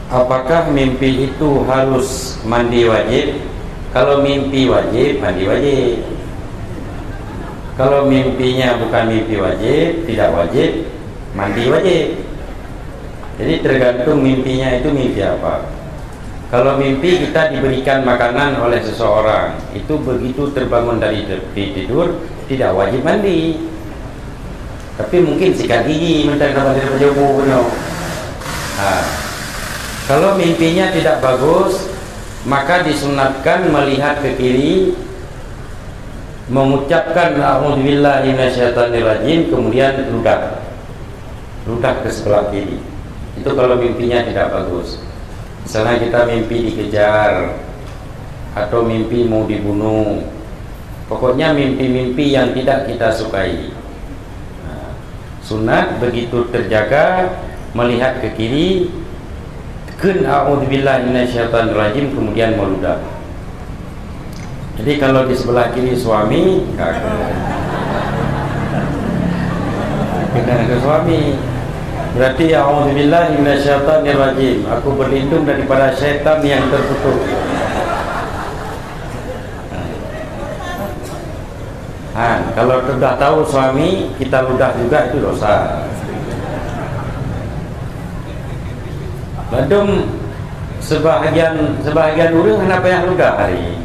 Apakah mimpi itu harus mandi wajib? Kalau mimpi wajib, mandi wajib. Kalau mimpinya bukan mimpi wajib, tidak wajib, mandi wajib. Jadi tergantung mimpinya itu mimpi apa. Kalau mimpi kita diberikan makanan oleh seseorang, itu begitu terbangun dari tidur, tidak wajib mandi. Tapi mungkin sikat gigi, mentang-mentang dari pejabu. Nah, kalau mimpinya tidak bagus, maka disunatkan melihat ke kiri, mengucapkan a'udzubillahi minasyaitonirrajim, kemudian ludah ke sebelah kiri. Itu kalau mimpinya tidak bagus. Misalnya kita mimpi dikejar atau mimpi mau dibunuh, pokoknya mimpi-mimpi yang tidak kita sukai. Nah, sunat begitu terjaga melihat ke kiri, kun a'udzubillahi minasyaitonirrajim, kemudian meludah. Jadi kalau di sebelah kiri suami, kena ke suami. Berarti a'udzubillahi minasyaitonirrajim, aku berlindung daripada syaitan yang terkutuk. Kalau sudah tahu suami, kita ludah juga, itu dosa. Badum sebahagian orang kenapa yang ludah hari?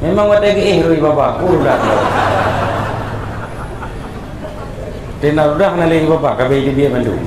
Memang wadah rui bapakku ludah. Tina ludah nalih bapak kabeh dia Bandung.